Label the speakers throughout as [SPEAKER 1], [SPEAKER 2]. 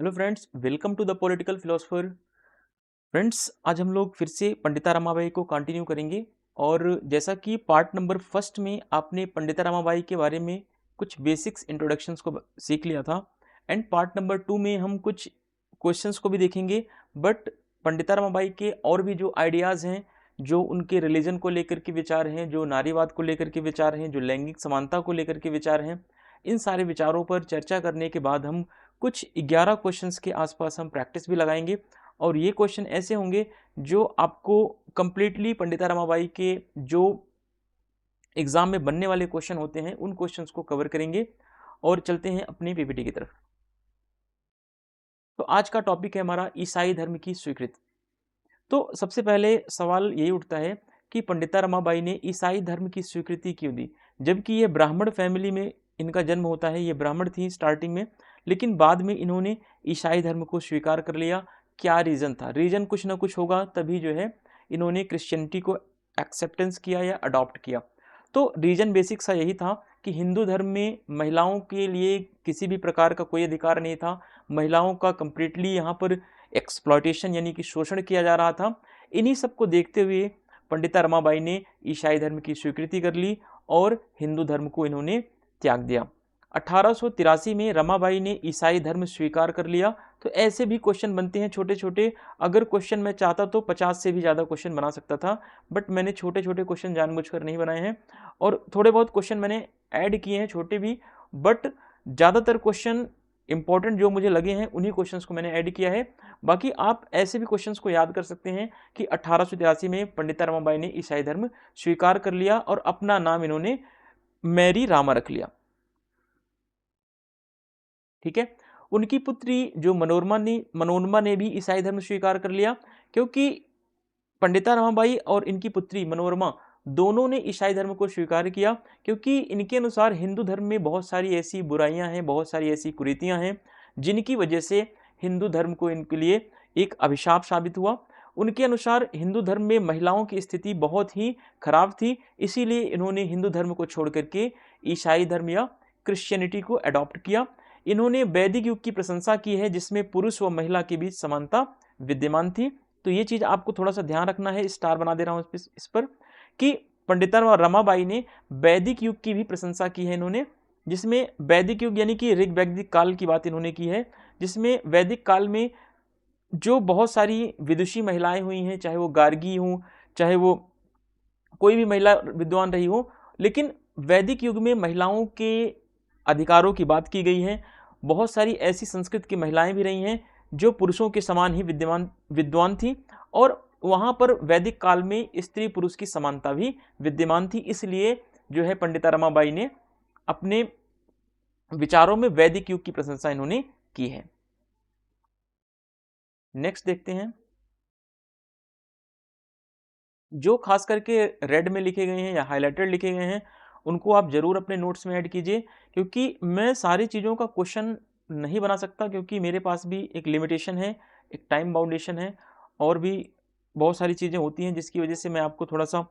[SPEAKER 1] Hello friends, welcome to the political philosopher. Friends, आज हम लोग फिर से पंडिता रमाबाई को कंटिन्यू करेंगे। और जैसा कि पार्ट नंबर फर्स्ट में आपने पंडिता रमाबाई के बारे में कुछ बेसिक्स इंट्रोडक्शंस को सीख लिया था, एंड पार्ट नंबर 2 में हम कुछ क्वेश्चंस को भी देखेंगे। बट पंडिता रमाबाई के और भी जो आइडियाज़ हैं, जो उनके रिलीजन को लेकर के विचार हैं, जो नारीवाद को लेकर के विचार हैं, जो लैंगिक समानता को लेकर के विचार हैं, इन सारे विचारों पर चर्चा करने के बाद हम कुछ 11 क्वेश्चंस के आसपास हम प्रैक्टिस भी लगाएंगे। और ये क्वेश्चन ऐसे होंगे जो आपको कंप्लीटली पंडिता रमाबाई के जो एग्जाम में बनने वाले क्वेश्चन होते हैं उन क्वेश्चंस को कवर करेंगे। और चलते हैं अपनी पीपीटी की तरफ। तो आज का टॉपिक है हमारा ईसाई धर्म की स्वीकृति। तो सबसे पहले सवाल यही उठता है कि पंडिता रमाबाई ने ईसाई धर्म की स्वीकृति क्यों दी, जबकि ये ब्राह्मण फैमिली में इनका जन्म होता है। ये ब्राह्मण थी स्टार्टिंग में, लेकिन बाद में इन्होंने ईसाई धर्म को स्वीकार कर लिया। क्या रीज़न था? रीज़न कुछ ना कुछ होगा, तभी जो है इन्होंने क्रिश्चियनिटी को एक्सेप्टेंस किया या अडॉप्ट किया। तो रीज़न बेसिक सा यही था कि हिंदू धर्म में महिलाओं के लिए किसी भी प्रकार का कोई अधिकार नहीं था। महिलाओं का कंप्लीटली यहाँ पर एक्सप्लॉयटेशन यानी कि शोषण किया जा रहा था। इन्हीं सब को देखते हुए पंडिता रमाबाई ने ईसाई धर्म की स्वीकृति कर ली और हिंदू धर्म को इन्होंने त्याग दिया। 1883 में रमाबाई ने ईसाई धर्म स्वीकार कर लिया। तो ऐसे भी क्वेश्चन बनते हैं छोटे छोटे। अगर क्वेश्चन मैं चाहता तो 50 से भी ज़्यादा क्वेश्चन बना सकता था, बट मैंने छोटे छोटे क्वेश्चन जानबूझकर नहीं बनाए हैं। और थोड़े बहुत क्वेश्चन मैंने ऐड किए हैं छोटे भी, बट ज़्यादातर क्वेश्चन इंपॉर्टेंट जो मुझे लगे हैं उन्हीं क्वेश्चंस को मैंने ऐड किया है। बाकी आप ऐसे भी क्वेश्चंस को याद कर सकते हैं कि 1883 में पंडिता रमाबाई ने ईसाई धर्म स्वीकार कर लिया और अपना नाम इन्होंने मैरी रामा रख लिया। ठीक है। उनकी पुत्री जो मनोरमा ने भी ईसाई धर्म स्वीकार कर लिया, क्योंकि पंडिता रमाबाई और इनकी पुत्री मनोरमा दोनों ने ईसाई धर्म को स्वीकार किया, क्योंकि इनके अनुसार हिंदू धर्म में बहुत सारी ऐसी बुराइयां हैं, बहुत सारी ऐसी कुरीतियां हैं, जिनकी वजह से हिंदू धर्म को इनके लिए एक अभिशाप साबित हुआ। उनके अनुसार हिंदू धर्म में महिलाओं की स्थिति बहुत ही खराब थी, इसीलिए इन्होंने हिंदू धर्म को छोड़ करके ईसाई धर्म या क्रिश्चियनिटी को अडॉप्ट किया। इन्होंने वैदिक युग की प्रशंसा की है, जिसमें पुरुष व महिला के बीच समानता विद्यमान थी। तो ये चीज आपको थोड़ा सा ध्यान रखना है, स्टार बना दे रहा हूं इस पर, कि पंडिता रमाबाई ने वैदिक युग की भी प्रशंसा की है इन्होंने, जिसमें वैदिक युग यानी कि ऋग वैदिक काल की बात इन्होंने की है, जिसमें वैदिक काल में जो बहुत सारी विदुषी महिलाएं हुई हैं, चाहे वो गार्गी हों, चाहे वो कोई भी महिला विद्वान रही हो, लेकिन वैदिक युग में महिलाओं के अधिकारों की बात की गई है। बहुत सारी ऐसी संस्कृत की महिलाएं भी रही हैं जो पुरुषों के समान ही विद्वान थी, और वहां पर वैदिक काल में स्त्री पुरुष की समानता भी विद्यमान थी। इसलिए जो है पंडिता रमाबाई ने अपने विचारों में वैदिक युग की प्रशंसा इन्होंने की है। नेक्स्ट देखते हैं, जो खास करके रेड में लिखे गए हैं या हाईलाइटेड लिखे गए हैं उनको आप जरूर अपने नोट्स में ऐड कीजिए, क्योंकि मैं सारी चीज़ों का क्वेश्चन नहीं बना सकता, क्योंकि मेरे पास भी एक लिमिटेशन है, एक टाइम बाउंडेशन है, और भी बहुत सारी चीज़ें होती हैं जिसकी वजह से मैं आपको थोड़ा सा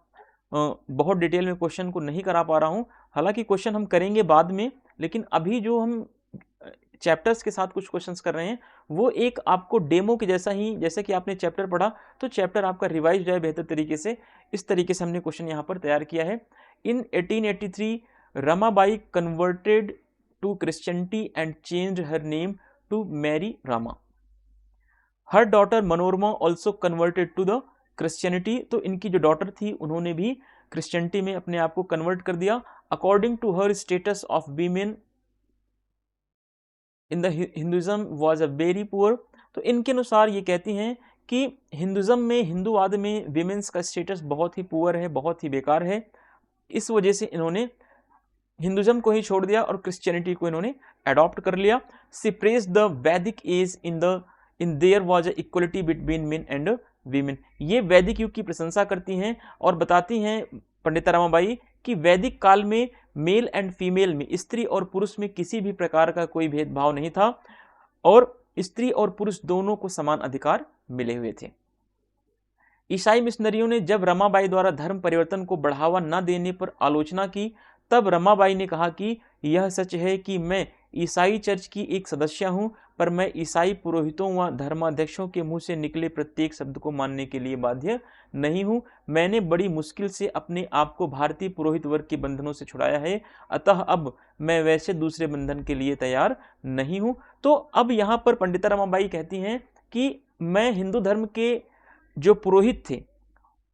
[SPEAKER 1] बहुत डिटेल में क्वेश्चन को नहीं करा पा रहा हूँ। हालांकि क्वेश्चन हम करेंगे बाद में, लेकिन अभी जो हम चैप्टर्स के साथ कुछ क्वेश्चंस कर रहे हैं वो एक आपको डेमो के जैसा ही, जैसे कि आपने चैप्टर पढ़ा तो चैप्टर आपका रिवाइज जाए बेहतर तरीके से, इस तरीके से हमने क्वेश्चन यहाँ पर तैयार किया है। In 1883 Ramabai converted to Christianity and changed her name to Mary Rama. Her daughter Manorama also converted to the Christianity. तो इनकी जो डॉटर थी उन्होंने भी क्रिश्चियनिटी में अपने आप को कन्वर्ट कर दिया। According to her status of women in the Hinduism was a very poor. तो इनके अनुसार ये कहती हैं कि हिंदुज़म में, हिंदूवाद में विमेंस का स्टेटस बहुत ही पुअर है, बहुत ही बेकार है। इस वजह से इन्होंने हिंदुज़म को ही छोड़ दिया और क्रिश्चियनिटी को इन्होंने अडॉप्ट कर लिया। She praise the Vedic age in there was a equality between men and women. ये वैदिक युग की प्रशंसा करती हैं और बताती हैं पंडिता रमाबाई कि वैदिक काल में मेल एंड फीमेल में, स्त्री और पुरुष में किसी भी प्रकार का कोई भेदभाव नहीं था और स्त्री और पुरुष दोनों को समान अधिकार मिले हुए थे। ईसाई मिशनरियों ने जब रमाबाई द्वारा धर्म परिवर्तन को बढ़ावा न देने पर आलोचना की, तब रमाबाई ने कहा कि यह सच है कि मैं ईसाई चर्च की एक सदस्य हूं, पर मैं ईसाई पुरोहितों व धर्माध्यक्षों के मुंह से निकले प्रत्येक शब्द को मानने के लिए बाध्य नहीं हूं। मैंने बड़ी मुश्किल से अपने आप को भारतीय पुरोहित वर्ग के बंधनों से छुड़ाया है, अतः अब मैं वैसे दूसरे बंधन के लिए तैयार नहीं हूं। तो अब यहाँ पर पंडिता रमाबाई कहती हैं कि मैं हिंदू धर्म के जो पुरोहित थे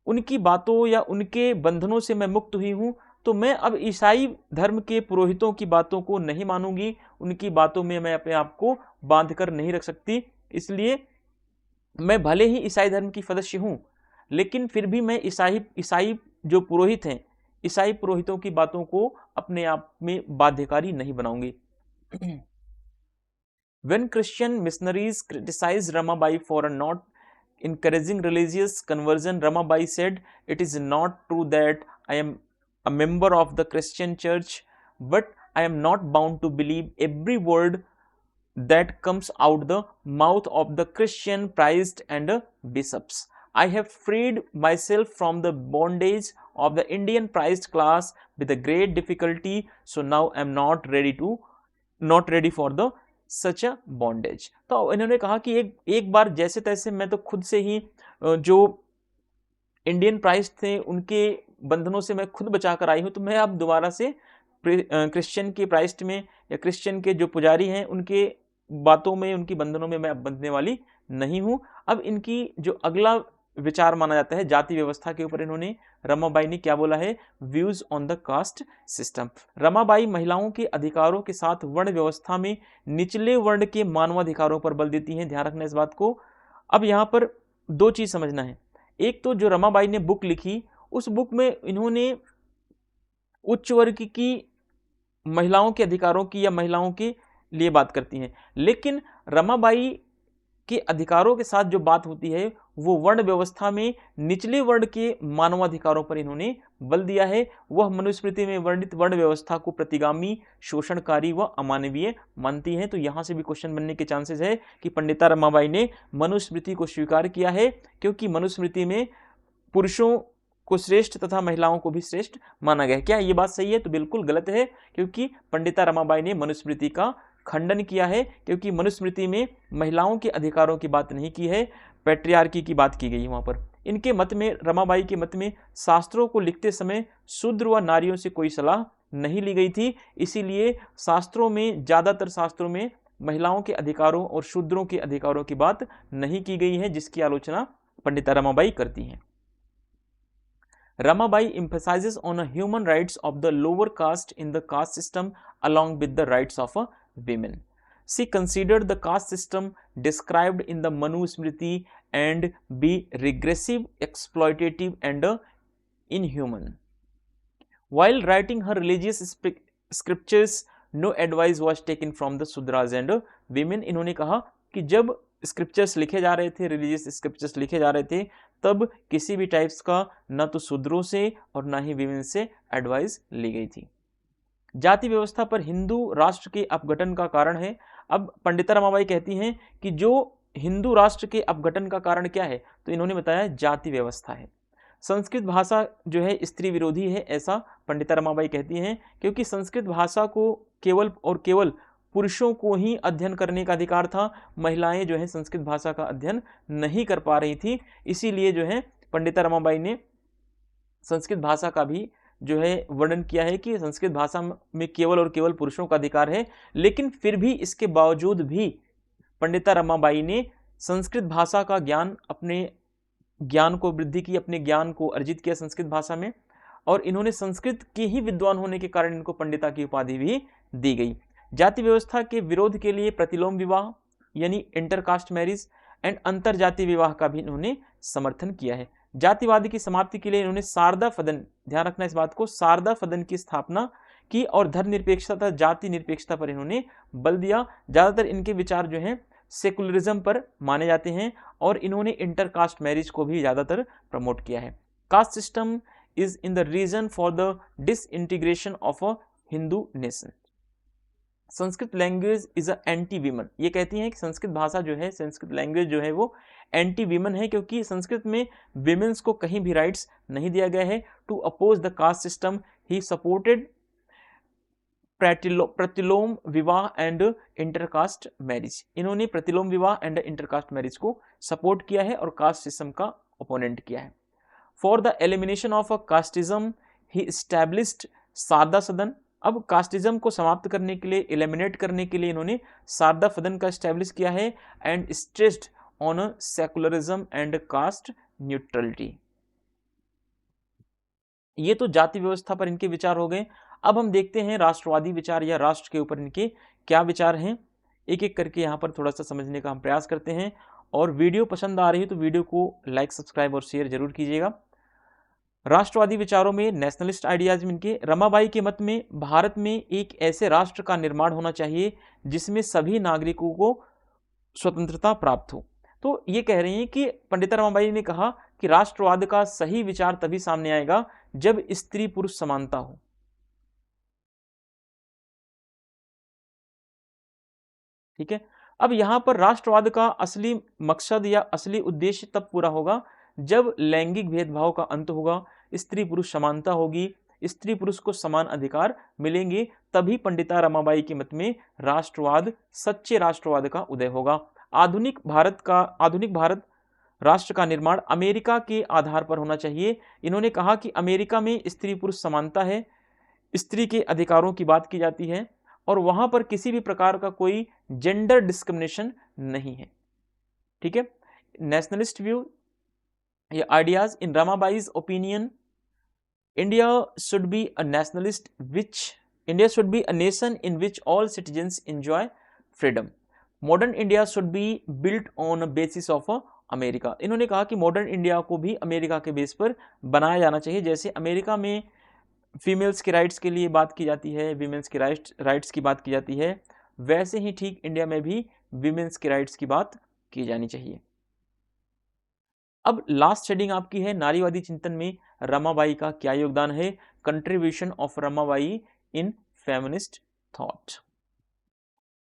[SPEAKER 1] उनकी बातों या उनके बंधनों से मैं मुक्त हुई हूं, तो मैं अब ईसाई धर्म के पुरोहितों की बातों को नहीं मानूंगी, उनकी बातों में मैं अपने आप को बांध कर नहीं रख सकती। इसलिए मैं भले ही ईसाई धर्म की सदस्य हूं, लेकिन फिर भी मैं ईसाई जो पुरोहित हैं, ईसाई पुरोहितों की बातों को अपने आप में बाध्यकारी नहीं बनाऊंगी। When Christian missionaries criticized Ramabai for not encouraging religious conversion, Ramabai said, "It is not true that I am a member of the Christian church, but I am not bound to believe every word that comes out the mouth of the Christian priests and bishops. I have freed myself from the bondage of the Indian priest class with a great difficulty, so now I am not ready for the such a bondage. तो इन्होंने कहा कि एक बार जैसे तैसे मैं तो खुद से ही जो इंडियन प्राइस्ट थे उनके बंधनों से मैं खुद बचा कर आई हूं, तो मैं अब दोबारा से क्रिश्चियन के प्राइस्ट में या क्रिश्चियन के जो पुजारी हैं उनके बातों में, उनकी बंधनों में मैं अब बंधने वाली नहीं हूं। अब इनकी जो अगला विचार माना जाता है जाति व्यवस्था के ऊपर, इन्होंने रमाबाई ने क्या बोला है, views on the caste system. Ramabai महिलाओं के अधिकारों के साथ वर्ण व्यवस्था में निचले वर्ण के मानवाधिकारों पर बल देती हैं, ध्यान रखना इस बात को। अब यहाँ पर दो चीज समझना है, एक तो जो रमाबाई ने बुक लिखी उस बुक में इन्होंने उच्च वर्ग की महिलाओं के अधिकारों की या महिलाओं के लिए बात करती हैं, लेकिन रमाबाई के अधिकारों के साथ जो बात होती है वो वर्ण व्यवस्था में निचले वर्ण के मानवाधिकारों पर इन्होंने बल दिया है। वह मनुस्मृति में वर्णित वर्ण व्यवस्था को प्रतिगामी, शोषणकारी व अमानवीय मानती है। तो यहां से भी क्वेश्चन बनने के चांसेस है कि पंडिता रमाबाई ने मनुस्मृति को स्वीकार किया है, क्योंकि मनुस्मृति में पुरुषों को श्रेष्ठ तथा महिलाओं को भी श्रेष्ठ माना गया है। क्या ये बात सही है? तो बिल्कुल गलत है, क्योंकि पंडिता रमाबाई ने मनुस्मृति का खंडन किया है, क्योंकि मनुस्मृति में महिलाओं के अधिकारों की बात नहीं की है, पैट्रियार्की की बात की गई है वहां पर। इनके मत में, रमाबाई के मत में, शास्त्रों को लिखते समय शूद्र व नारियों से कोई सलाह नहीं ली गई थी, इसीलिए शास्त्रों में, ज्यादातर शास्त्रों में महिलाओं के अधिकारों और शूद्रों के अधिकारों की बात नहीं की गई है, जिसकी आलोचना पंडिता रमाबाई करती हैं। Ramabai emphasizes on the human rights of the lower caste in the caste system along with the rights of women. She considered the caste system described in the Manusmriti and be regressive, exploitative and inhuman. While writing her religious scriptures, no advice was taken from the Sudras and women. इन्होंने कहा कि जब scriptures लिखे जा रहे थे, religious scriptures लिखे जा रहे थे, तब किसी भी टाइप्स का न तो शूद्रों से और न ही विमेन से एडवाइस ली गई थी। जाति व्यवस्था पर हिंदू राष्ट्र के अपघटन का कारण है। अब पंडिता रमाबाई कहती हैं कि जो हिंदू राष्ट्र के अपघटन का कारण क्या है, तो इन्होंने बताया जाति व्यवस्था है। संस्कृत भाषा जो है स्त्री विरोधी है, ऐसा पंडिता रमाबाई कहती हैं, क्योंकि संस्कृत भाषा को केवल और केवल पुरुषों को ही अध्ययन करने का अधिकार था, महिलाएं जो है संस्कृत भाषा का अध्ययन नहीं कर पा रही थी। इसीलिए जो है पंडिता रमाबाई ने संस्कृत भाषा का भी जो है वर्णन किया है कि संस्कृत भाषा में केवल और केवल पुरुषों का अधिकार है। लेकिन फिर भी इसके बावजूद भी पंडिता रमाबाई ने संस्कृत भाषा का ज्ञान, अपने ज्ञान को वृद्धि की, अपने ज्ञान को अर्जित किया संस्कृत भाषा में, और इन्होंने संस्कृत के ही विद्वान होने के कारण इनको पंडिता की उपाधि भी दी गई। जाति व्यवस्था के विरोध के लिए प्रतिलोम विवाह यानी इंटरकास्ट मैरिज एंड अंतर जाति विवाह का भी इन्होंने समर्थन किया है। जातिवाद की समाप्ति के लिए इन्होंने शारदा सदन, ध्यान रखना इस बात को, शारदा सदन की स्थापना की और धर्मनिरपेक्षता तथा जाति निरपेक्षता पर इन्होंने बल दिया। ज्यादातर इनके विचार जो हैं सेकुलरिज्म पर माने जाते हैं और इन्होंने इंटरकास्ट मैरिज को भी ज्यादातर प्रमोट किया है। Caste system is in the reason for the disintegration of a Hindu nation. Sanskrit language is a anti women, ये कहती हैं कि संस्कृत भाषा जो है, संस्कृत लैंग्वेज जो है वो एंटी वीमन है, क्योंकि संस्कृत में विमेन्स को कहीं भी राइट्स नहीं दिया गया है। To oppose the caste system he supported pratiloma विवाह एंड इंटरकास्ट मैरिज, इन्होंने प्रतिलोम विवाह एंड इंटरकास्ट मैरिज को सपोर्ट किया है और कास्ट सिस्टम का ओपोनेंट किया है। For the elimination of a casteism he established Sharda Sadan, अब कास्टिज्म को समाप्त करने के लिए, एलिमिनेट करने के लिए इन्होंने शारदा सदन का एस्टैब्लिश किया है and stressed on secularism and caste neutrality. ये तो जाति व्यवस्था पर इनके विचार हो गए। अब हम देखते हैं राष्ट्रवादी विचार या राष्ट्र के ऊपर इनके क्या विचार हैं, एक एक करके यहाँ पर थोड़ा सा समझने का हम प्रयास करते हैं। और वीडियो पसंद आ रही है तो वीडियो को लाइक, सब्सक्राइब और शेयर जरूर कीजिएगा। राष्ट्रवादी विचारों में नेशनलिस्ट आइडियाज में इनके, रमाबाई के मत में भारत में एक ऐसे राष्ट्र का निर्माण होना चाहिए जिसमें सभी नागरिकों को स्वतंत्रता प्राप्त हो। तो ये कह रही हैं कि पंडिता रमाबाई ने कहा कि राष्ट्रवाद का सही विचार तभी सामने आएगा जब स्त्री पुरुष समानता हो। ठीक है, अब यहां पर राष्ट्रवाद का असली मकसद या असली उद्देश्य तब पूरा होगा जब लैंगिक भेदभाव का अंत होगा, स्त्री पुरुष समानता होगी, स्त्री पुरुष को समान अधिकार मिलेंगे, तभी पंडिता रमाबाई के मत में राष्ट्रवाद, सच्चे राष्ट्रवाद का उदय होगा। आधुनिक भारत राष्ट्र का निर्माण अमेरिका के आधार पर होना चाहिए। इन्होंने कहा कि अमेरिका में स्त्री पुरुष समानता है, स्त्री के अधिकारों की बात की जाती है और वहां पर किसी भी प्रकार का कोई जेंडर डिस्क्रिमिनेशन नहीं है। ठीक है, नेशनलिस्ट व्यू या ideas in Ramabai's opinion, India should be a nationalist which India should be a nation in which all citizens enjoy freedom. Modern India should be built on basis of America. इन्होंने कहा कि modern India को भी America के base पर बनाया जाना चाहिए। जैसे अमेरिका में फीमेल्स के राइट्स के लिए बात की जाती है, वीमेंस के राइट्स की बात की जाती है, वैसे ही ठीक इंडिया में भी वीमेंस के राइट्स की बात की जानी चाहिए। अब लास्ट शेडिंग आपकी है नारीवादी चिंतन में रमाबाई का क्या योगदान है, contribution of Ramabai in feminist thought.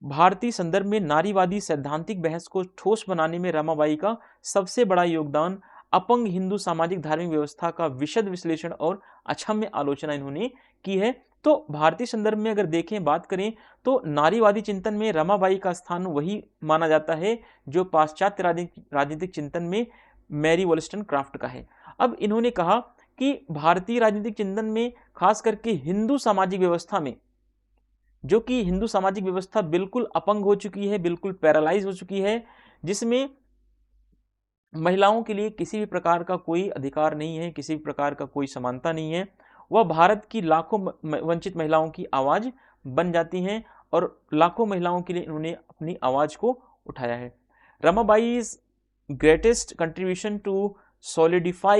[SPEAKER 1] भारतीय संदर्भ में नारीवादी सैद्धांतिक बहस को ठोस बनाने में रमाबाई का सबसे बड़ा योगदान अपंग हिंदू सामाजिक धार्मिक व्यवस्था का विशद विश्लेषण और अक्षम्य आलोचना इन्होंने की है। तो भारतीय संदर्भ में अगर देखें, बात करें तो नारीवादी चिंतन में रमाबाई का स्थान वही माना जाता है जो पाश्चात्य राजनीतिक चिंतन में मैरी वॉलस्टनक्राफ्ट का है। अब इन्होंने कहा कि भारतीय राजनीतिक चिंतन में खास करके हिंदू सामाजिक व्यवस्था में, जो कि हिंदू सामाजिक व्यवस्था बिल्कुल अपंग हो चुकी है, बिल्कुल पैरालाइज हो चुकी है, जिसमें महिलाओं के लिए किसी भी प्रकार का कोई अधिकार नहीं है, किसी भी प्रकार का कोई समानता नहीं है, वह भारत की लाखों वंचित महिलाओं की आवाज बन जाती हैं और लाखों महिलाओं के लिए इन्होंने अपनी आवाज को उठाया है। रमाबाई's greatest contribution to solidify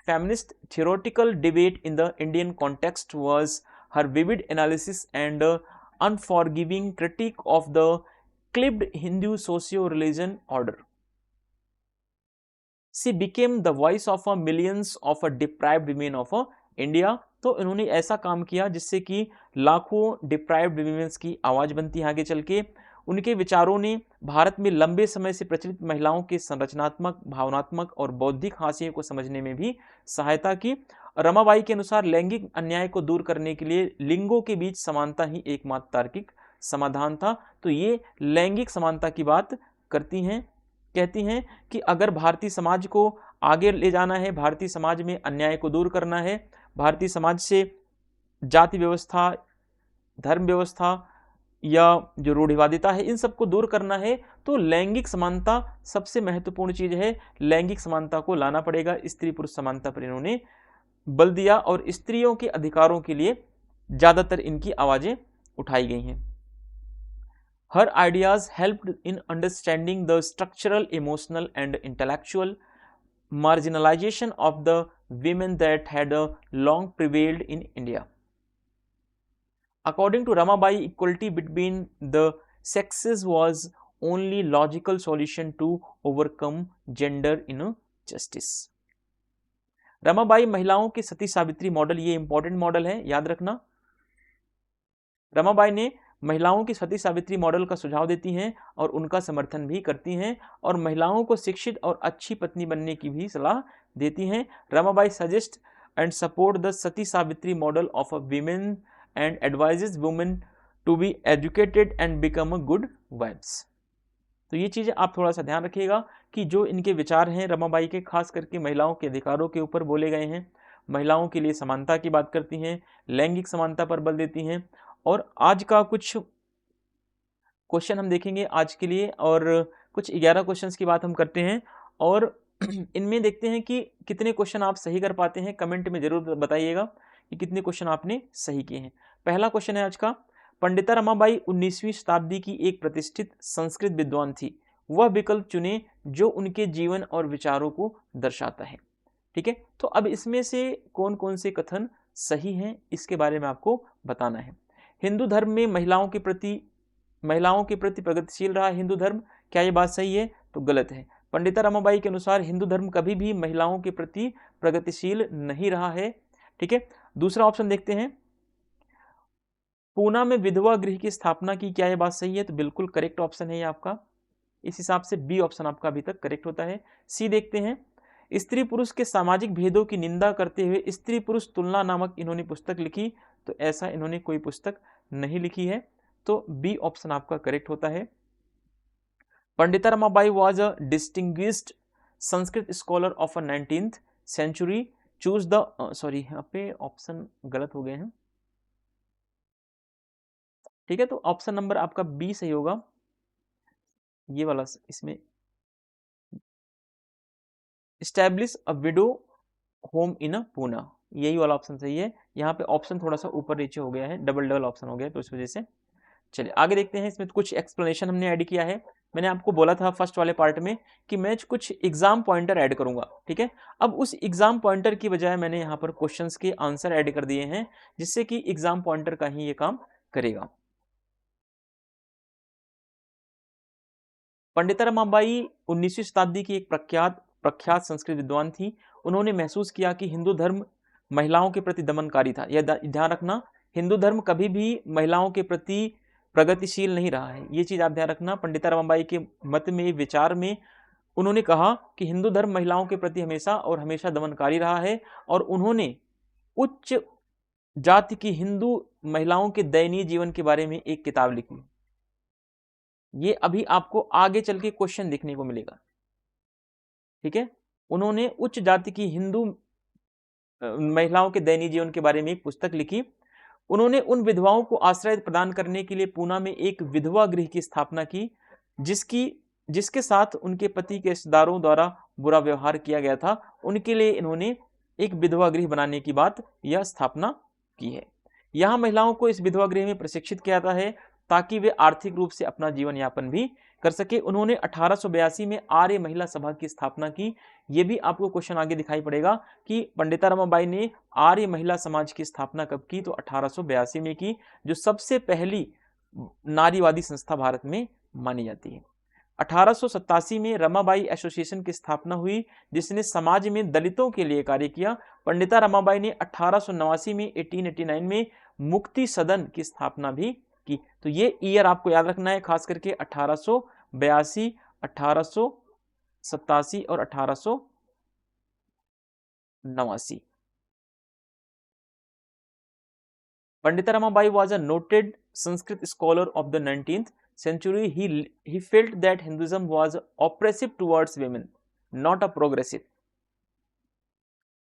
[SPEAKER 1] feminist theoretical debate in the Indian context was her vivid analysis and unforgiving critique of the clipped Hindu socio-religion order. She became the voice of a millions of a deprived women of India. तो इन्होंने ऐसा काम किया जिससे कि लाखों deprived women's की आवाज बनती है आगे चल के। उनके विचारों ने भारत में लंबे समय से प्रचलित महिलाओं के संरचनात्मक, भावनात्मक और बौद्धिक हाशिए को समझने में भी सहायता की। रमाबाई के अनुसार लैंगिक अन्याय को दूर करने के लिए लिंगों के बीच समानता ही एकमात्र तार्किक समाधान था। तो ये लैंगिक समानता की बात करती हैं, कहती हैं कि अगर भारतीय समाज को आगे ले जाना है, भारतीय समाज में अन्याय को दूर करना है, भारतीय समाज से जाति व्यवस्था, धर्म व्यवस्था या जो रूढ़िवादिता है, इन सबको दूर करना है, तो लैंगिक समानता सबसे महत्वपूर्ण चीज है। लैंगिक समानता को लाना पड़ेगा। स्त्री पुरुष समानता पर इन्होंने बल दिया और स्त्रियों के अधिकारों के लिए ज्यादातर इनकी आवाजें उठाई गई हैं। Her ideas helped in understanding the structural, emotional and intellectual marginalization of the women that had long prevailed in India. According to Ramabai, equality between the sexes was only logical solution to overcome gender injustice. Ramabai महिलाओं के सती Savitri model, ये important model है, याद रखना। रमाबाई ने महिलाओं की सती Savitri model का सुझाव देती हैं और उनका समर्थन भी करती हैं और महिलाओं को शिक्षित और अच्छी पत्नी बनने की भी सलाह देती हैं। Ramabai suggest and support the Sati Savitri model of a women and advises women to be educated and become a good wives। तो ये चीज़ें आप थोड़ा सा ध्यान रखिएगा कि जो इनके विचार हैं रमाबाई के, खास करके महिलाओं के अधिकारों के ऊपर बोले गए हैं, महिलाओं के लिए समानता की बात करती हैं, लैंगिक समानता पर बल देती हैं। और आज का कुछ क्वेश्चन हम देखेंगे आज के लिए, और कुछ 11 क्वेश्चंस की बात हम करते हैं, और इनमें देखते हैं कि कितने क्वेश्चन आप सही कर पाते हैं। कमेंट में जरूर बताइएगा कि कितने क्वेश्चन आपने सही किए हैं। पहला क्वेश्चन है आज का, पंडिता रमाबाई 19वीं शताब्दी की एक प्रतिष्ठित संस्कृत विद्वान थी, वह विकल्प चुने जो उनके जीवन और विचारों को दर्शाता है। ठीक है, तो अब इसमें से कौन कौन से कथन सही हैं इसके बारे में आपको बताना है। हिंदू धर्म में महिलाओं के प्रति प्रगतिशील रहा हिंदू धर्म, क्या ये बात सही है? तो गलत है। पंडिता रमाबाई के अनुसार हिंदू धर्म कभी भी महिलाओं के प्रति प्रगतिशील नहीं रहा है। ठीक है, दूसरा ऑप्शन देखते हैं, पूना में विधवा गृह की स्थापना की, क्या यह बात सही है? तो बिल्कुल करेक्ट ऑप्शन है ये आपका। इस हिसाब से बी ऑप्शन आपका अभी तक करेक्ट होता है। सी देखते हैं, स्त्री पुरुष के सामाजिक भेदों की निंदा करते हुए स्त्री पुरुष तुलना नामक इन्होंने पुस्तक लिखी, तो ऐसा इन्होंने कोई पुस्तक नहीं लिखी है, तो बी ऑप्शन आपका करेक्ट होता है। Pandita Ramabai was a distinguished Sanskrit scholar of 19th century, choose the sorry यहाँ पे ऑप्शन गलत हो गए हैं। ठीक है, तो ऑप्शन नंबर आपका बी सही होगा, ये वाला। इसमें एस्टैब्लिश अ विडो होम इन पूना, यही वाला ऑप्शन सही है। यहाँ पे ऑप्शन थोड़ा सा ऊपर नीचे हो गया है, डबल ऑप्शन हो गया, तो इस वजह से। चलिए आगे देखते हैं, इसमें कुछ एक्सप्लेनेशन हमने ऐड किया है। मैंने आपको बोला था फर्स्ट वाले पार्ट में कि मैं कुछ एग्जाम पॉइंटर ऐड करूंगा। ठीक है, अब उस एग्जाम पॉइंटर की बजाय मैंने यहाँ पर क्वेश्चंस के आंसर ऐड कर दिए हैं, जिससे कि एग्जाम पॉइंटर का ही ये काम करेगा। पंडिता रमाबाई 19वीं शताब्दी की एक प्रख्यात संस्कृत विद्वान थी। उन्होंने महसूस किया कि हिंदू धर्म महिलाओं के प्रति दमनकारी था। यह ध्यान रखना, हिंदू धर्म कभी भी महिलाओं के प्रति प्रगतिशील नहीं रहा है, ये चीज आप ध्यान रखना। पंडिता रमाबाई के मत में, विचार में उन्होंने कहा कि हिंदू धर्म महिलाओं के प्रति हमेशा दमनकारी रहा है, और उन्होंने उच्च जाति की हिंदू महिलाओं के दयनीय जीवन के बारे में एक किताब लिखी। ये अभी आपको आगे चल के क्वेश्चन देखने को मिलेगा। ठीक है, उन्होंने उच्च जाति की हिंदू महिलाओं के दयनीय जीवन के बारे में एक पुस्तक लिखी। उन्होंने उन विधवाओं को आश्रय प्रदान करने के लिए पूना में एक विधवा गृह की स्थापना की, जिसके साथ उनके पति के रिश्तेदारों द्वारा बुरा व्यवहार किया गया था। उनके लिए इन्होंने एक विधवा गृह बनाने की बात या स्थापना की है। यहाँ महिलाओं को इस विधवा गृह में प्रशिक्षित किया जाता है ताकि वे आर्थिक रूप से अपना जीवन यापन भी कर सके। उन्होंने 1882 में आर्य महिला सभा की स्थापना की। ये भी आपको क्वेश्चन आगे दिखाई पड़ेगा कि पंडिता रमाबाई ने आर्य महिला समाज की स्थापना कब की, तो 1882 में की, जो सबसे पहली नारीवादी संस्था भारत में मानी जाती है। 1887 में रमाबाई एसोसिएशन की स्थापना हुई, जिसने समाज में दलितों के लिए कार्य किया। पंडिता रमाबाई ने 1889 में 1889 में मुक्ति सदन की स्थापना भी की। तो ये ईयर आपको याद रखना है, खास करके 1882, 1887 और 1889। Pandita Ramabai was a noted Sanskrit scholar of the 19th century. He felt that Hinduism was oppressive towards women, not a progressive,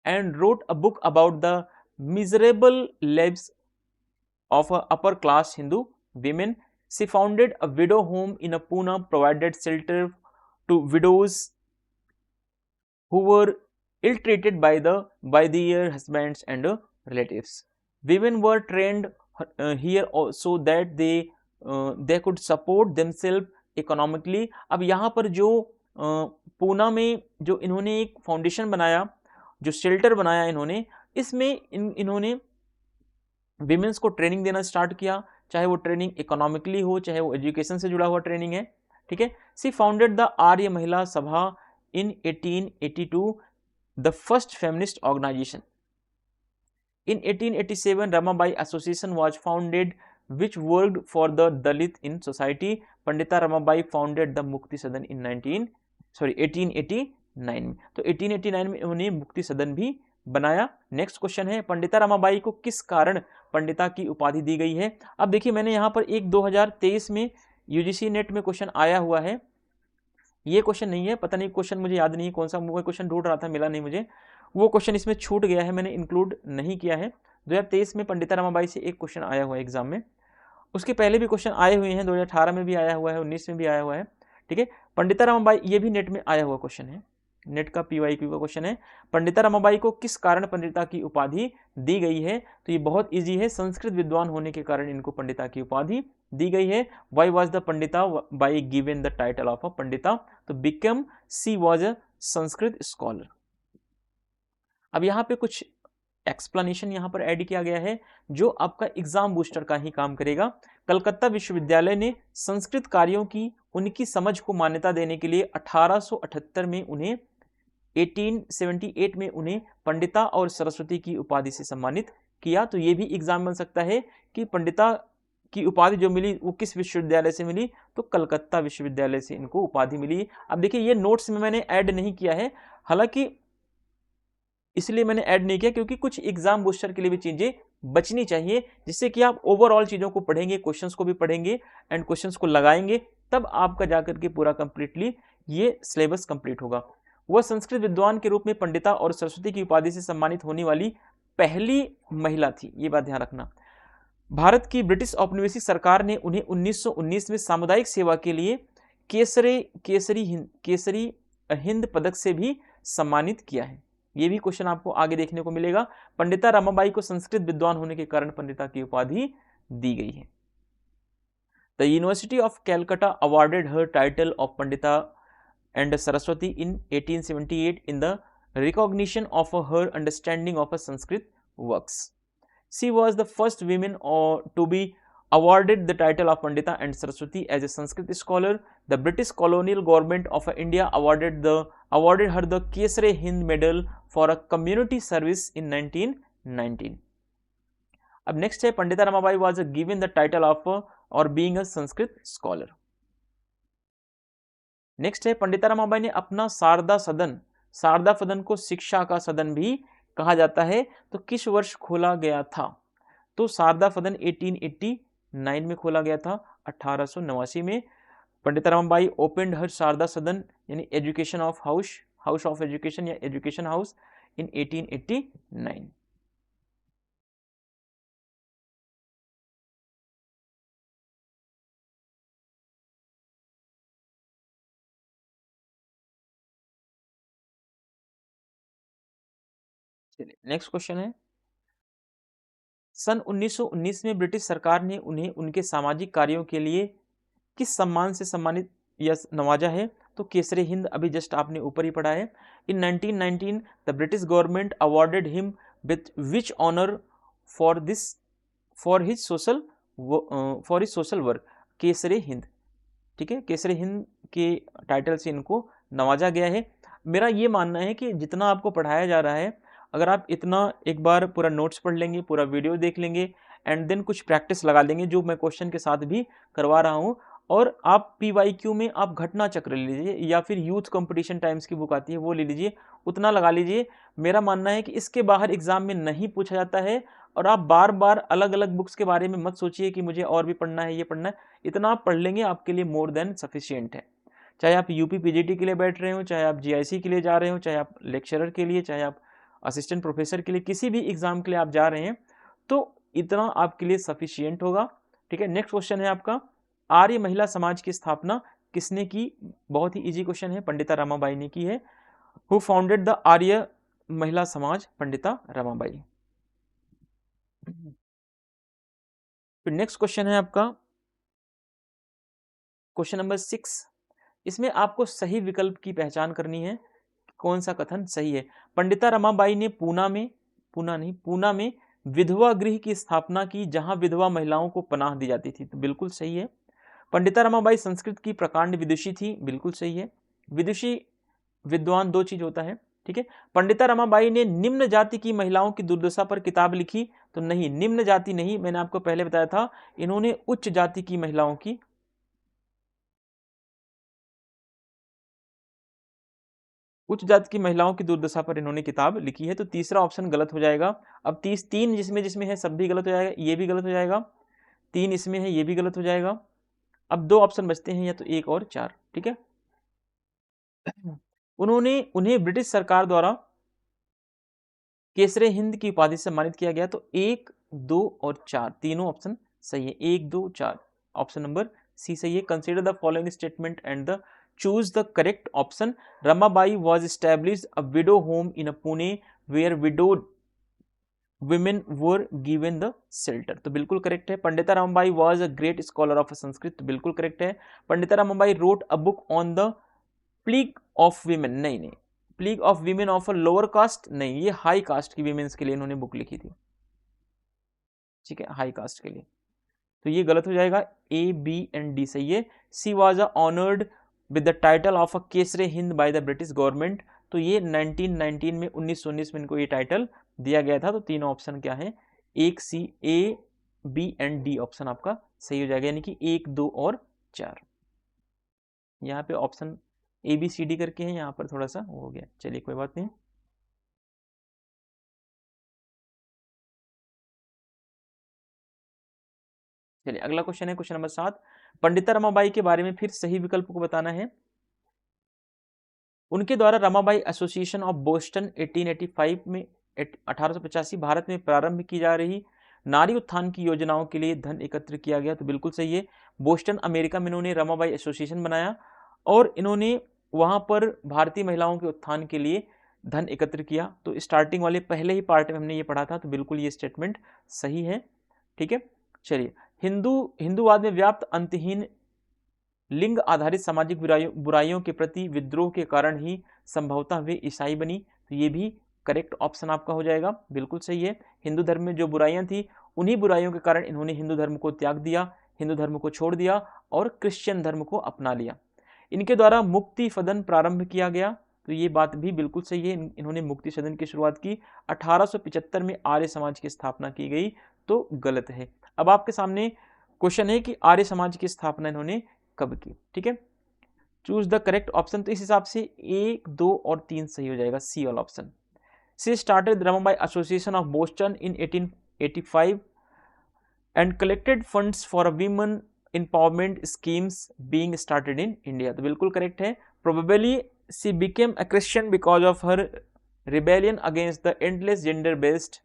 [SPEAKER 1] and wrote a book about the miserable lives of upper class Hindu women. She founded a widow home in Pune, provided shelter to widows who were ill-treated by their husbands and relatives. Women were trained here so that they could support themselves economically. अब यहाँ पर जो पूना में जो इन्होंने एक foundation बनाया, जो शेल्टर बनाया इन्होंने, इसमें इन्होंने विमेंस को ट्रेनिंग देना स्टार्ट किया, चाहे वो ट्रेनिंग इकोनॉमिकली हो, चाहे वो एजुकेशन से जुड़ा हुआ ट्रेनिंग है। ठीक है, सी फाउंडेड द आर्य महिला सभा in 1882, the first feminist organization. In 1887, Ramabai Association was founded, which worked for the Dalit in society. Pandita Ramabai founded the Mukti Sadan in 1889 में। तो 1889 में उन्होंने मुक्ति सदन भी बनाया। नेक्स्ट क्वेश्चन है, पंडिता रमाबाई को किस कारण पंडिता की उपाधि दी गई है? अब देखिए मैंने यहाँ पर एक 2023 में यूजीसी नेट में क्वेश्चन आया हुआ है, ये क्वेश्चन नहीं है, पता नहीं क्वेश्चन मुझे याद नहीं कौन सा, वो क्वेश्चन ढूंढ रहा था मिला नहीं मुझे, वो क्वेश्चन इसमें छूट गया है, मैंने इंक्लूड नहीं किया है। 2023 में पंडिता रमाबाई से एक क्वेश्चन आया हुआ है एग्जाम में, उसके पहले भी क्वेश्चन आए हुए हैं, 2018 में भी आया हुआ है, 19 में भी आया हुआ है। ठीक है, पंडिता रमाबाई, ये भी नेट में आया हुआ क्वेश्चन है, नेट का PYQ का क्वेश्चन है, पंडिता रमाबाई को किस कारण पंडिता की उपाधि दी गई है? तो ये बहुत इजी है, संस्कृत विद्वान होने के कारण इनको पंडिता की उपाधि दी गई है। Why was the Pandita Bai given the title of a Pandita? तो because she was a Sanskrit scholar. अब यहाँ पे कुछ एक्सप्लेनेशन यहाँ पर ऐड किया गया है जो आपका एग्जाम बूस्टर का ही काम करेगा। कलकत्ता विश्वविद्यालय ने संस्कृत कार्यों की उनकी समझ को मान्यता देने के लिए 1878 में उन्हें 1878 में उन्हें पंडिता और सरस्वती की उपाधि से सम्मानित किया। तो ये भी एग्जाम बन सकता है कि पंडिता की उपाधि जो मिली वो किस विश्वविद्यालय से मिली? तो कलकत्ता विश्वविद्यालय से इनको उपाधि मिली। अब देखिए ये नोट्स में मैंने ऐड नहीं किया है, हालांकि इसलिए मैंने ऐड नहीं किया क्योंकि कुछ एग्जाम बूस्टर के लिए भी चीजें बचनी चाहिए, जिससे कि आप ओवरऑल चीजों को पढ़ेंगे, क्वेश्चंस को भी पढ़ेंगे एंड क्वेश्चंस को लगाएंगे, तब आपका जाकर के पूरा कंप्लीटली ये सिलेबस कंप्लीट होगा। वह संस्कृत विद्वान के रूप में पंडिता और सरस्वती की उपाधि से सम्मानित होने वाली पहली महिला थी, ये बात ध्यान रखना। भारत की ब्रिटिश औपनिवेशिक सरकार ने उन्हें 1919 में सामुदायिक सेवा के लिए केसरी हिंद पदक से भी सम्मानित किया है। ये भी क्वेश्चन आपको आगे देखने को मिलेगा। पंडिता रमाबाई को संस्कृत विद्वान होने के कारण पंडिता की उपाधि दी गई है। The university of Calcutta awarded her title of Pandita and Saraswati in 1878 in the recognition of her understanding of a Sanskrit works. She was the first woman to be awarded the title of Pandita and Saraswati as a Sanskrit scholar. The British colonial government of India awarded her the Kesare Hind Medal for a community service in 1919. अब next है, Pandita Ramabai was given the title of or being a Sanskrit scholar. Next है, पंडिता रमाबाई ने अपना शारदा सदन को शिक्षा का सदन भी कहा जाता है, तो किस वर्ष खोला गया था? तो शारदा सदन 1889 में खोला गया था, 1889 में पंडिता रमाबाई ओपनड हर शारदा सदन यानी education of house of education या education house in 1889। Next question है, सन 1919 में ब्रिटिश सरकार ने उन्हें उनके सामाजिक कार्यों के लिए किस सम्मान से सम्मानित या नवाजा है? तो केसरे हिंद, अभी जस्ट आपने ऊपर ही पढ़ा है। In 1919 the British government awarded him with which honour for his social work, Kesare Hind. ठीक है, केसरे हिंद के टाइटल से इनको नवाजा गया है। मेरा ये मानना है कि जितना आपको पढ़ाया जा रहा है, अगर आप इतना एक बार पूरा नोट्स पढ़ लेंगे, पूरा वीडियो देख लेंगे एंड देन कुछ प्रैक्टिस लगा लेंगे जो मैं क्वेश्चन के साथ भी करवा रहा हूँ, और आप PYQ में आप घटना चक्र ले लीजिए या फिर यूथ कंपटीशन टाइम्स की बुक आती है वो ले लीजिए, उतना लगा लीजिए। मेरा मानना है कि इसके बाहर एग्जाम में नहीं पूछा जाता है, और आप बार बार अलग अलग बुक्स के बारे में मत सोचिए कि मुझे और भी पढ़ना है, ये पढ़ना है। इतना आप पढ़ लेंगे आपके लिए मोर देन सफिशियंट है। चाहे आप UP PGT के लिए बैठ रहे हो, चाहे आप GIC के लिए जा रहे हो, चाहे आप लेक्चरर के लिए, चाहे आप असिस्टेंट प्रोफेसर के लिए, किसी भी एग्जाम के लिए आप जा रहे हैं, तो इतना आपके लिए सफिशियंट होगा। ठीक है, नेक्स्ट क्वेश्चन है आपका, आर्य महिला समाज की स्थापना किसने की? बहुत ही इजी क्वेश्चन है, पंडिता रमाबाई ने की है। हु फाउंडेड द आर्य महिला समाज? पंडिता रमाबाई। फिर नेक्स्ट क्वेश्चन है आपका क्वेश्चन नंबर 6। इसमें आपको सही विकल्प की पहचान करनी है, कौन सा कथन सही है। पंडिता रमाबाई ने पूना में विधवा गृह की स्थापना की जहां विधवा महिलाओं को पनाह दी जाती थी, तो बिल्कुल सही है। पंडिता रमाबाई संस्कृत की प्रकांड विदुषी थी, बिल्कुल सही है। विदुषी विद्वान दो चीज होता है, ठीक है। पंडिता रमाबाई ने निम्न जाति की महिलाओं की दुर्दशा पर किताब लिखी, तो नहीं, निम्न जाति नहीं, मैंने आपको पहले बताया था, इन्होंने उच्च जाति की महिलाओं की उच्च जाति की महिलाओं की दुर्दशा पर इन्होंने किताब लिखी है, तो तीसरा ऑप्शन गलत हो जाएगा। अब तीन जिसमें है सब भी गलत हो जाएगा, ये भी गलत हो जाएगा, 3 इसमें है ये भी गलत हो जाएगा। अब 2 ऑप्शन बचते हैं, या तो 1 और 4, ठीक है। उन्हें ब्रिटिश सरकार द्वारा केसरे हिंद की उपाधि से सम्मानित किया गया, तो 1, 2 और 4 तीनों ऑप्शन सही है, 1, 2, 4 ऑप्शन नंबर सी सही है। Consider the following statement and the choose the correct option. Ramabai was established a widow home in Pune where widowed women were given the shelter, तो बिल्कुल करेक्ट है। Pandita Ramabai was a great scholar of Sanskrit, तो बिल्कुल correct है। Pandita Ramabai wrote a book on the plague of women, नहीं, plague of women of a lower caste, नहीं, ये high cast की वीमेन्स के लिए इन्होंने बुक लिखी थी, ठीक है, हाई कास्ट के लिए, तो ये गलत हो जाएगा। ए, बी एंड डी सही है। She was a honoured with the title of a Kesare Hind by the British government, तो ये 1919 में 1919 में इनको ये टाइटल दिया गया था, तो तीनों ऑप्शन क्या है, 1, सी, ए, बी एंड डी ऑप्शन आपका सही हो जाएगा, यानी कि 1, 2 और 4। यहाँ पे option A B C D करके है, यहाँ पर थोड़ा सा हो गया, चलिए कोई बात नहीं। चलिए अगला क्वेश्चन है क्वेश्चन नंबर 7। पंडिता रमाबाई के बारे में फिर सही विकल्प को बताना है। उनके द्वारा रमाबाई एसोसिएशन ऑफ बोस्टन 1885 में 1885 भारत में प्रारंभ की जा रही नारी उत्थान की योजनाओं के लिए धन एकत्र किया गया, तो बिल्कुल सही है। बोस्टन अमेरिका में इन्होंने रमाबाई एसोसिएशन बनाया और इन्होंने वहां पर भारतीय महिलाओं के उत्थान के लिए धन एकत्र किया, तो स्टार्टिंग वाले पहले ही पार्ट में हमने ये पढ़ा था, तो बिल्कुल ये स्टेटमेंट सही है, ठीक है। चलिए, हिंदूवाद में व्याप्त अंतहीन लिंग आधारित सामाजिक बुराइयों के प्रति विद्रोह के कारण ही संभवतः वे ईसाई बनी, तो ये भी करेक्ट ऑप्शन आपका हो जाएगा, बिल्कुल सही है। हिंदू धर्म में जो बुराइयां थी, उन्हीं बुराइयों के कारण इन्होंने हिंदू धर्म को त्याग दिया, हिंदू धर्म को छोड़ दिया और क्रिश्चियन धर्म को अपना लिया। इनके द्वारा मुक्ति सदन प्रारंभ किया गया, तो ये बात भी बिल्कुल सही है, इन्होंने मुक्ति सदन की शुरुआत की। 1875 में आर्य समाज की स्थापना की गई, तो गलत है। अब आपके सामने क्वेश्चन है कि आर्य समाज की स्थापना इन्होंने कब की, ठीक है। चूज द करेक्ट ऑप्शन, तो इस हिसाब से 1, 2 और 3 सही हो जाएगा, सी वाला option. She started Ramabai association of Boston in 1885 and collected funds for women empowerment schemes being started in India, तो बिल्कुल करेक्ट है। Probably she became a Christian because of her rebellion against the endless gender based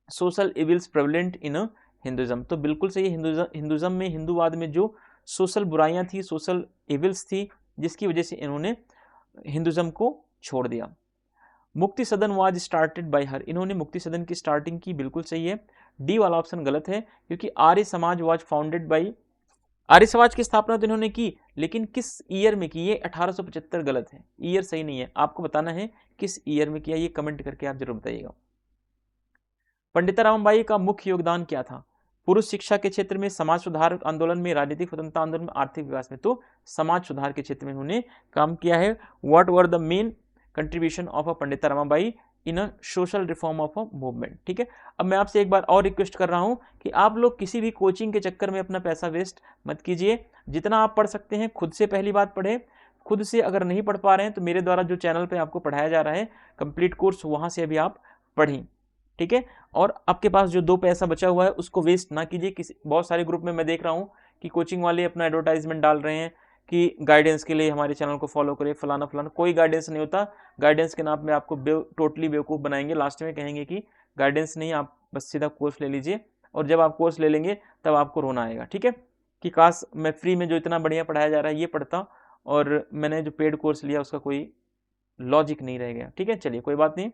[SPEAKER 1] social evils prevalent in Hinduism, तो बिल्कुल सही। Hinduism में, हिंदूवाद में जो social बुराइयां थी, सोशल एविल्स थी, जिसकी वजह से इन्होंने हिंदुइज्म को छोड़ दिया। मुक्ति सदन वाज स्टार्टेड बाय हर, इन्होंने मुक्ति सदन की स्टार्टिंग की, बिल्कुल सही है। डी वाला ऑप्शन गलत है, क्योंकि Arya Samaj was founded by, Arya Samaj की स्थापना तो इन्होंने की, लेकिन किस ईयर में की, ये 1875 गलत है, ईयर सही नहीं है, आपको बताना है किस ईयर में किया, ये कमेंट करके आप जरूर बताइएगा। पंडिता रमाबाई का मुख्य योगदान क्या था? पुरुष शिक्षा के क्षेत्र में, समाज सुधार आंदोलन में, राजनीतिक स्वतंत्रता आंदोलन में, आर्थिक विकास में, तो समाज सुधार के क्षेत्र में उन्होंने काम किया है। What were the main contribution of a Pandita Ramabai in a social reform of a movement, ठीक है। अब मैं आपसे एक बार और रिक्वेस्ट कर रहा हूं कि आप लोग किसी भी कोचिंग के चक्कर में अपना पैसा वेस्ट मत कीजिए, जितना आप पढ़ सकते हैं खुद से पहली बात पढ़े, खुद से अगर नहीं पढ़ पा रहे हैं तो मेरे द्वारा जो चैनल पे आपको पढ़ाया जा रहा है कंप्लीट कोर्स, वहां से अभी आप पढ़ें, ठीक है। और आपके पास जो 2 पैसा बचा हुआ है उसको वेस्ट ना कीजिए। किसी बहुत सारे ग्रुप में मैं देख रहा हूँ कि कोचिंग वाले अपना एडवर्टाइजमेंट डाल रहे हैं कि गाइडेंस के लिए हमारे चैनल को फॉलो करें, फलाना फलाना, कोई गाइडेंस नहीं होता। गाइडेंस के नाम में आपको टोटली बेवकूफ़ बनाएंगे, लास्ट में कहेंगे कि गाइडेंस नहीं, आप बस सीधा कोर्स ले लीजिए, और जब आप कोर्स ले लेंगे तब आपको रोना आएगा, ठीक है, कि काश मैं फ्री में जो इतना बढ़िया पढ़ाया जा रहा है ये पढ़ता, और मैंने जो पेड कोर्स लिया उसका कोई लॉजिक नहीं रह गया, ठीक है। चलिए कोई बात नहीं।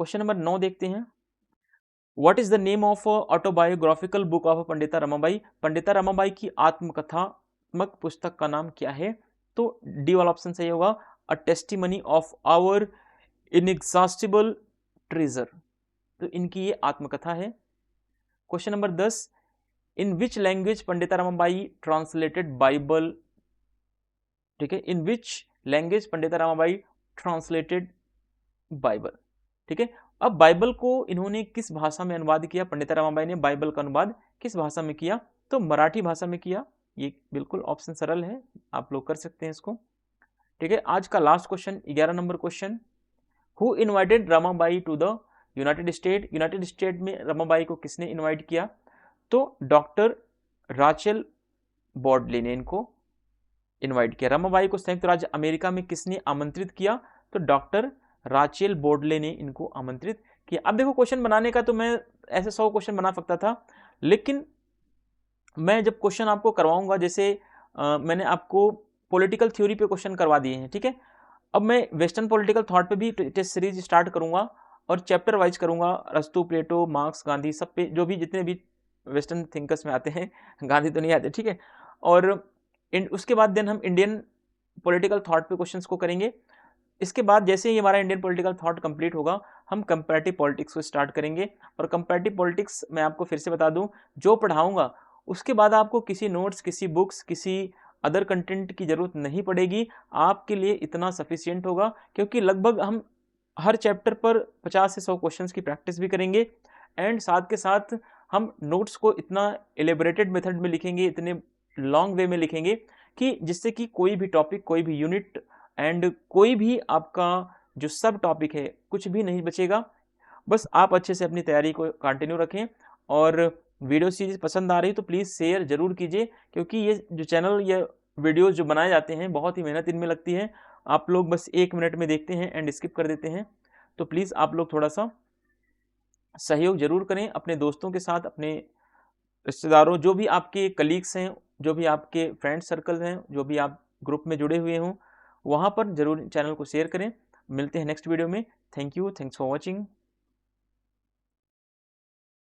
[SPEAKER 1] क्वेश्चन नंबर 9 देखते हैं। What is the name of autobiographical book of Pandita Ramabai? Pandita Ramabai की आत्मकथात्मक पुस्तक का नाम क्या है? तो डी वाला ऑप्शन सही होगा, a testimony of our inexhaustible treasure, तो इनकी ये आत्मकथा है। Question number 10, in which language Pandita Ramabai translated Bible, ठीक है, इन which language Pandita Ramabai translated Bible, ठीक है। अब बाइबल को इन्होंने किस भाषा में अनुवाद किया? पंडिता रमाबाई ने बाइबल का अनुवाद किस भाषा में किया? तो मराठी भाषा में किया। ये बिल्कुल ऑप्शन सरल है, आप लोग कर सकते हैं इसको, ठीक है। आज का last question, 11 number question, who invited Ramabai to the United State? United State में रमाबाई को किसने इनवाइट किया? तो डॉक्टर राचेल बॉर्डले ने इनको इनवाइट किया। रमाबाई को संयुक्त राज्य अमेरिका में किसने आमंत्रित किया? तो डॉक्टर राचेल बॉर्डले ने इनको आमंत्रित किया। अब देखो क्वेश्चन बनाने का तो मैं ऐसे 100 क्वेश्चन बना सकता था, लेकिन मैं जब क्वेश्चन आपको करवाऊंगा, जैसे मैंने आपको पॉलिटिकल थ्योरी पे क्वेश्चन करवा दिए हैं, ठीक है। अब मैं वेस्टर्न पॉलिटिकल थॉट पे भी टेस्ट सीरीज स्टार्ट करूंगा और चैप्टर वाइज करूंगा, अरस्तु, प्लेटो, मार्क्स, गांधी, सब पे जो भी जितने भी वेस्टर्न थिंकर्स में आते हैं, गांधी तो नहीं आते, ठीक है। और उसके बाद देन हम इंडियन पॉलिटिकल थॉट पे क्वेश्चंस को करेंगे। इसके बाद जैसे ही हमारा इंडियन पॉलिटिकल थॉट कंप्लीट होगा, हम कंपैरेटिव पॉलिटिक्स को स्टार्ट करेंगे। और कंपैरेटिव पॉलिटिक्स मैं आपको फिर से बता दूं, जो पढ़ाऊंगा उसके बाद आपको किसी नोट्स, किसी बुक्स, किसी अदर कंटेंट की जरूरत नहीं पड़ेगी। आपके लिए इतना सफिशियंट होगा, क्योंकि लगभग हम हर चैप्टर पर 50 से 100 क्वेश्चंस की प्रैक्टिस भी करेंगे, एंड साथ के साथ हम नोट्स को इतना एलिबरेटेड मेथड में लिखेंगे, इतने लॉन्ग वे में लिखेंगे कि जिससे कि कोई भी टॉपिक, कोई भी यूनिट एंड कोई भी आपका जो सब टॉपिक है, कुछ भी नहीं बचेगा। बस आप अच्छे से अपनी तैयारी को कंटिन्यू रखें। और वीडियो सीरीज पसंद आ रही तो प्लीज़ शेयर जरूर कीजिए, क्योंकि ये जो चैनल, ये वीडियोस जो बनाए जाते हैं, बहुत ही मेहनत इनमें लगती है। आप लोग बस 1 मिनट में देखते हैं एंड स्किप कर देते हैं। तो प्लीज़ आप लोग थोड़ा सा सहयोग जरूर करें अपने दोस्तों के साथ, अपने रिश्तेदारों, जो भी आपके कलीग्स हैं, जो भी आपके फ्रेंड सर्कल हैं, जो भी आप ग्रुप में जुड़े हुए हों, वहाँ पर जरूर चैनल को शेयर करें। मिलते हैं नेक्स्ट वीडियो में। Thank you, thanks for watching.